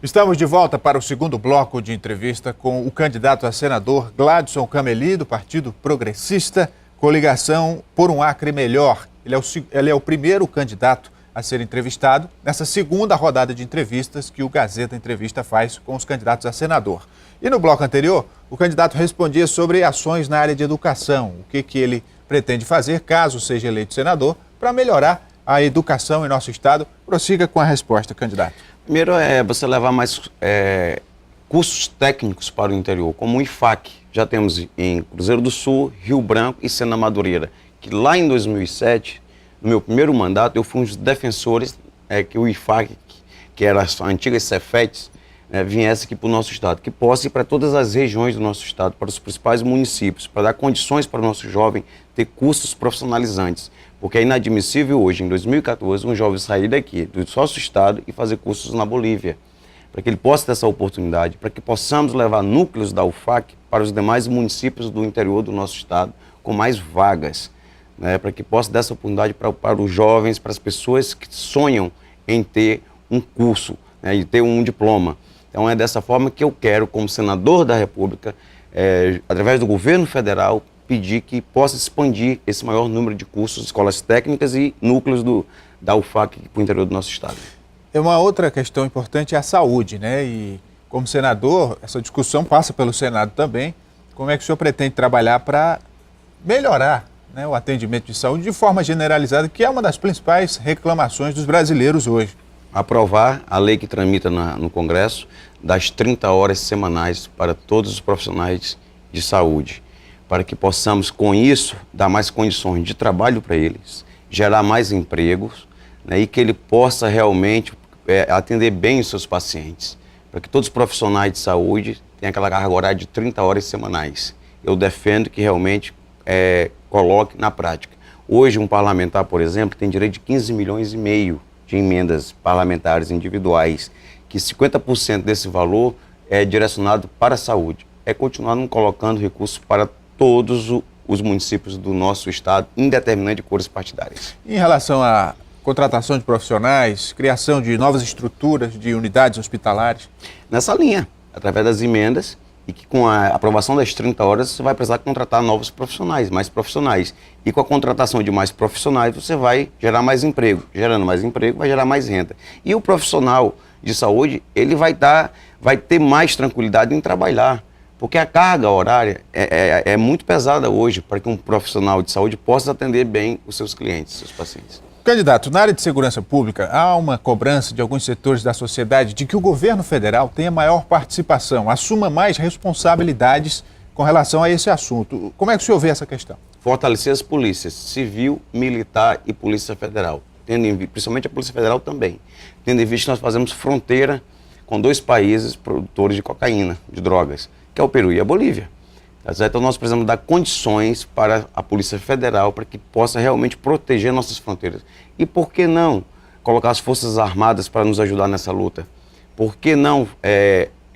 Estamos de volta para o segundo bloco de entrevista com o candidato a senador Gladson Cameli, do Partido Progressista, coligação por um Acre Melhor. Ele é o primeiro candidato a ser entrevistado nessa segunda rodada de entrevistas que o Gazeta Entrevista faz com os candidatos a senador. E no bloco anterior, o candidato respondia sobre ações na área de educação, o que ele pretende fazer caso seja eleito senador para melhorar a educação em nosso estado. Prossiga com a resposta, candidato. Primeiro é você levar mais cursos técnicos para o interior, como o IFAC. Já temos em Cruzeiro do Sul, Rio Branco e Sena Madureira, que lá em 2007, no meu primeiro mandato, eu fui um dos defensores que o IFAC, que era a antiga Cefetes, viesse aqui para o nosso estado, que possa ir para todas as regiões do nosso estado, para os principais municípios, para dar condições para o nosso jovem ter cursos profissionalizantes. Porque é inadmissível hoje, em 2014, um jovem sair daqui, do nosso estado, e fazer cursos na Bolívia. Para que ele possa ter essa oportunidade, para que possamos levar núcleos da UFAC para os demais municípios do interior do nosso estado, com mais vagas, para que possa dar essa oportunidade para os jovens, para as pessoas que sonham em ter um curso, e ter um diploma. Então é dessa forma que eu quero, como senador da República, através do governo federal, pedir que possa expandir esse maior número de cursos, escolas técnicas e núcleos da UFAC para o interior do nosso estado. Uma outra questão importante é a saúde, E como senador, essa discussão passa pelo Senado também. Como é que o senhor pretende trabalhar para melhorar o atendimento de saúde de forma generalizada, que é uma das principais reclamações dos brasileiros hoje? Aprovar a lei que tramita no Congresso das 30 horas semanais para todos os profissionais de saúde, para que possamos, com isso, dar mais condições de trabalho para eles, gerar mais empregos, e que ele possa realmente atender bem os seus pacientes, para que todos os profissionais de saúde tenham aquela carga horária de 30 horas semanais. Eu defendo que realmente coloque na prática. Hoje, um parlamentar, por exemplo, tem direito de 15,5 milhões de emendas parlamentares individuais, que 50% desse valor é direcionado para a saúde. É continuar não colocando recursos para todos os municípios do nosso estado, indeterminante de cores partidárias. Em relação à contratação de profissionais, criação de novas estruturas de unidades hospitalares? Nessa linha, através das emendas, e que com a aprovação das 30 horas você vai precisar contratar novos profissionais, mais profissionais. E com a contratação de mais profissionais você vai gerar mais emprego. Gerando mais emprego, vai gerar mais renda. E o profissional de saúde, ele vai ter mais tranquilidade em trabalhar. Porque a carga horária é muito pesada hoje para que um profissional de saúde possa atender bem os seus clientes, seus pacientes. Candidato, na área de segurança pública, há uma cobrança de alguns setores da sociedade de que o governo federal tenha maior participação, assuma mais responsabilidades com relação a esse assunto. Como é que o senhor vê essa questão? Fortalecer as polícias civil, militar e polícia federal, principalmente a polícia federal também, tendo em vista que nós fazemos fronteira com dois países produtores de cocaína, de drogas, que é o Peru e a Bolívia. Então nós precisamos dar condições para a Polícia Federal para que possa realmente proteger nossas fronteiras. E por que não colocar as Forças Armadas para nos ajudar nessa luta? Por que não,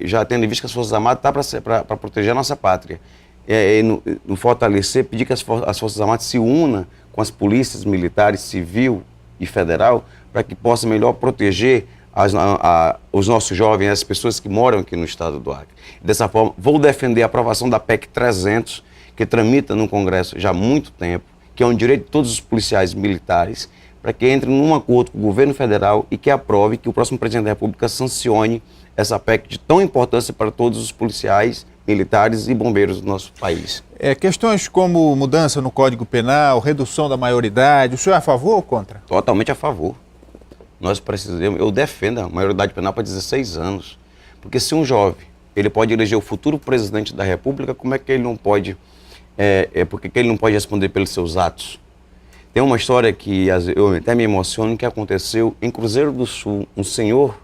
já tendo em vista que as Forças Armadas estão para proteger a nossa pátria, no fortalecer, pedir que as Forças Armadas se unam com as polícias militares, civil e federal, para que possa melhor proteger os nossos jovens, as pessoas que moram aqui no estado do Acre. Dessa forma, vou defender a aprovação da PEC 300, que tramita no Congresso já há muito tempo, que é um direito de todos os policiais militares, para que entre num acordo com o governo federal e que aprove que o próximo presidente da República sancione essa PEC de tão importância para todos os policiais, militares e bombeiros do nosso país. Questões como mudança no Código Penal, redução da maioridade, o senhor é a favor ou contra? Totalmente a favor. Nós precisamos, eu defendo a maioridade penal para 16 anos, porque se um jovem, ele pode eleger o futuro presidente da República, como é que ele não pode, porque ele não pode responder pelos seus atos? Tem uma história que eu até me emociono, que aconteceu em Cruzeiro do Sul, um senhor,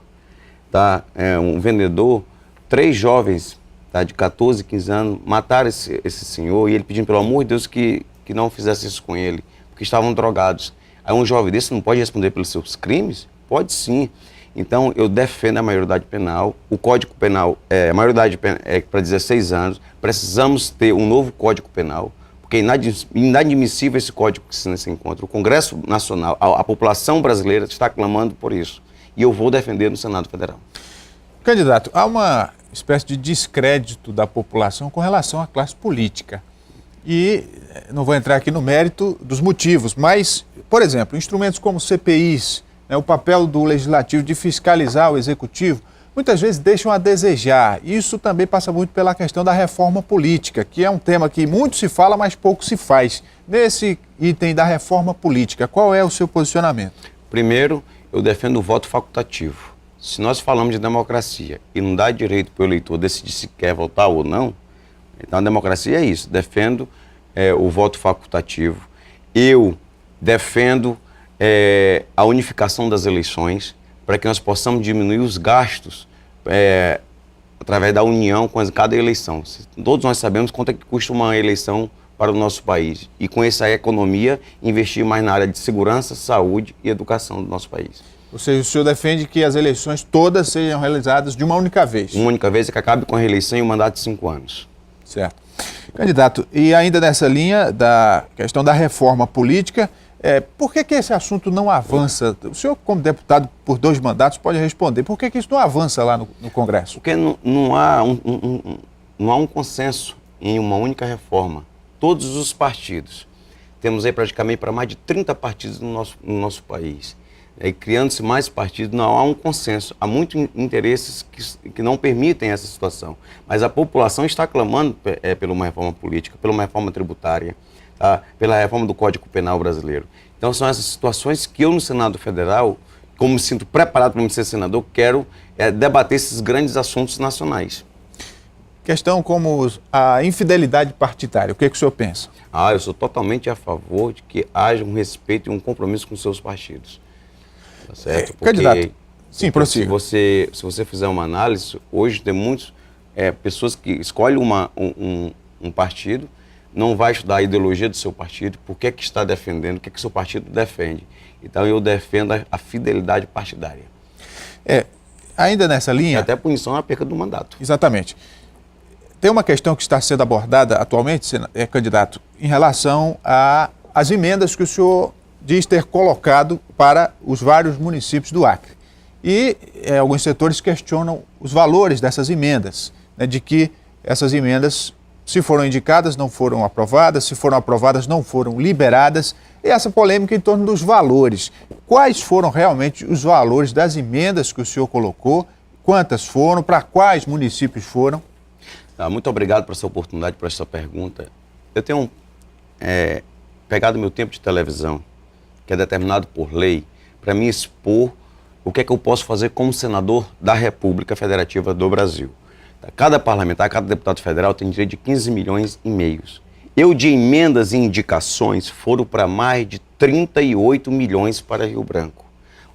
um vendedor, 3 jovens, de 14, 15 anos, mataram esse senhor, e ele pedindo pelo amor de Deus que não fizesse isso com ele, porque estavam drogados. Aí um jovem desse não pode responder pelos seus crimes? Pode sim. Então eu defendo a maioridade penal, o Código Penal, a maioridade é para 16 anos, precisamos ter um novo Código Penal, porque é inadmissível esse código que se encontra. O Congresso Nacional, a população brasileira está clamando por isso, e eu vou defender no Senado Federal. Candidato, há uma espécie de descrédito da população com relação à classe política. E não vou entrar aqui no mérito dos motivos, mas, por exemplo, instrumentos como CPIs, né, o papel do legislativo de fiscalizar o executivo, muitas vezes deixam a desejar. Isso também passa muito pela questão da reforma política, que é um tema que muito se fala, mas pouco se faz. Nesse item da reforma política, qual é o seu posicionamento? Primeiro, eu defendo o voto facultativo. Se nós falamos de democracia e não dá direito para o eleitor decidir se quer votar ou não, então a democracia é isso. Defendo o voto facultativo. Eu defendo a unificação das eleições para que nós possamos diminuir os gastos através da união com cada eleição. Todos nós sabemos quanto é que custa uma eleição para o nosso país. E com essa economia, investir mais na área de segurança, saúde e educação do nosso país. Ou seja, o senhor defende que as eleições todas sejam realizadas de uma única vez? Uma única vez, que acabe com a reeleição em um mandato de 5 anos. Certo. Candidato, e ainda nessa linha da questão da reforma política, por que esse assunto não avança? O senhor, como deputado por 2 mandatos, pode responder. Por que isso não avança lá no Congresso? Porque não há um consenso em uma única reforma. Todos os partidos. Temos aí praticamente para mais de 30 partidos no nosso país. E criando-se mais partidos, não há um consenso. Há muitos interesses que não permitem essa situação. Mas a população está clamando por uma reforma política, por uma reforma tributária, tá? Pela reforma do Código Penal brasileiro. Então são essas situações que eu, no Senado Federal, como me sinto preparado para ser senador, quero debater esses grandes assuntos nacionais. Questão como a infidelidade partidária, o que o senhor pensa? Eu sou totalmente a favor de que haja um respeito e um compromisso com seus partidos. Tá certo? Candidato, sim, prossiga. Se você fizer uma análise, hoje tem muitas pessoas que escolhem um partido, não vai estudar a ideologia do seu partido, por que está defendendo, o que o seu partido defende. Então eu defendo a fidelidade partidária. Ainda nessa linha... Até punição na perda do mandato. Exatamente. Tem uma questão que está sendo abordada atualmente, candidato, em relação às emendas que o senhor diz ter colocado para os vários municípios do Acre. E alguns setores questionam os valores dessas emendas, né, de que essas emendas, se foram indicadas, não foram aprovadas, se foram aprovadas, não foram liberadas, e essa polêmica em torno dos valores. Quais foram realmente os valores das emendas que o senhor colocou? Quantas foram? Para quais municípios foram? Muito obrigado por essa oportunidade, por essa pergunta. Eu tenho pegado meu tempo de televisão, que é determinado por lei, para me expor o que é que eu posso fazer como senador da República Federativa do Brasil. Cada parlamentar, cada deputado federal tem direito de 15 milhões e meio. Eu, de emendas e indicações, foram para mais de 38 milhões para Rio Branco.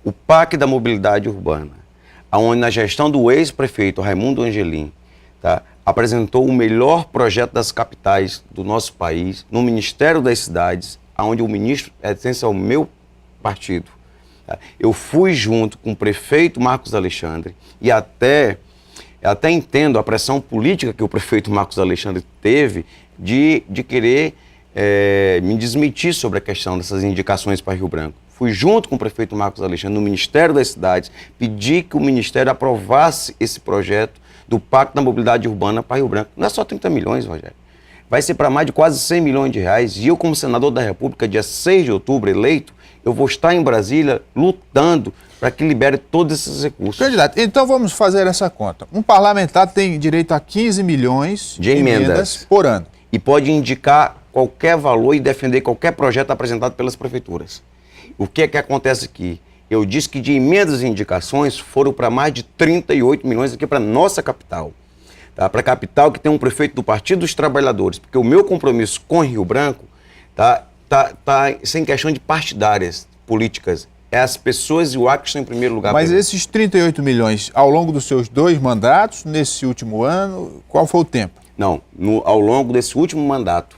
O PAC da Mobilidade Urbana, onde na gestão do ex-prefeito Raimundo Angelim, apresentou o melhor projeto das capitais do nosso país, no Ministério das Cidades, onde o ministro pertence ao meu partido. Eu fui junto com o prefeito Marcos Alexandre e até entendo a pressão política que o prefeito Marcos Alexandre teve de querer me desmentir sobre a questão dessas indicações para Rio Branco. Fui junto com o prefeito Marcos Alexandre no Ministério das Cidades, pedi que o Ministério aprovasse esse projeto do Pacto da Mobilidade Urbana para Rio Branco. Não é só 30 milhões, Rogério. Vai ser para mais de quase 100 milhões de reais. E eu, como senador da República, dia 6 de outubro, eleito, eu vou estar em Brasília lutando para que libere todos esses recursos. Candidato, então vamos fazer essa conta. Um parlamentar tem direito a 15 milhões de emendas por ano. E pode indicar qualquer valor e defender qualquer projeto apresentado pelas prefeituras. O que é que acontece aqui? Eu disse que de emendas e indicações foram para mais de 38 milhões aqui para nossa capital. Para a capital que tem um prefeito do Partido dos Trabalhadores, porque o meu compromisso com Rio Branco tá sem questão de partidárias políticas. É as pessoas e o Acre estão em primeiro lugar. Mas esses 38 milhões, ao longo dos seus 2 mandatos, nesse último ano, qual foi o tempo? Não, ao longo desse último mandato,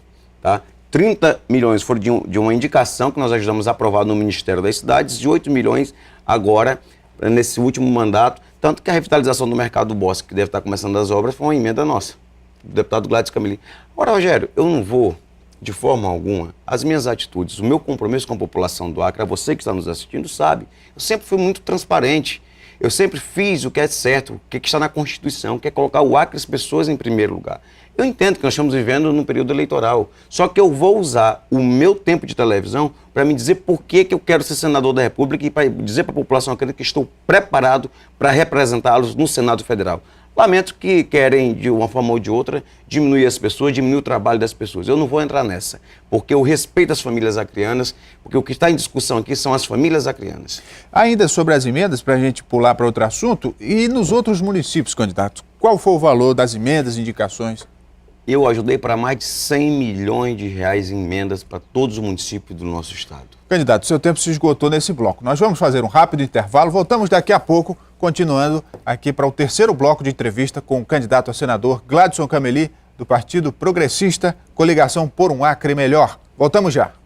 30 milhões foram de uma indicação que nós ajudamos a aprovar no Ministério das Cidades e 8 milhões agora, nesse último mandato, tanto que a revitalização do Mercado do Bosque, que deve estar começando as obras, foi uma emenda nossa, do deputado Gladys Camelim. Ora, Rogério, eu não vou, de forma alguma, as minhas atitudes, o meu compromisso com a população do Acre, você que está nos assistindo sabe, eu sempre fui muito transparente. Eu sempre fiz o que é certo, o que está na Constituição, que é colocar o Acre e as pessoas em primeiro lugar. Eu entendo que nós estamos vivendo num período eleitoral, só que eu vou usar o meu tempo de televisão para me dizer por que eu quero ser senador da República e para dizer para a população acreana que estou preparado para representá-los no Senado Federal. Lamento que querem, de uma forma ou de outra, diminuir as pessoas, diminuir o trabalho das pessoas. Eu não vou entrar nessa, porque eu respeito as famílias acreanas, porque o que está em discussão aqui são as famílias acreanas. Ainda sobre as emendas, para a gente pular para outro assunto, e nos outros municípios, candidato, qual foi o valor das emendas, indicações? Eu ajudei para mais de 100 milhões de reais em emendas para todos os municípios do nosso estado. Candidato, seu tempo se esgotou nesse bloco. Nós vamos fazer um rápido intervalo, voltamos daqui a pouco, continuando aqui para o terceiro bloco de entrevista com o candidato a senador Gladson Cameli, do Partido Progressista, coligação Por um Acre Melhor. Voltamos já.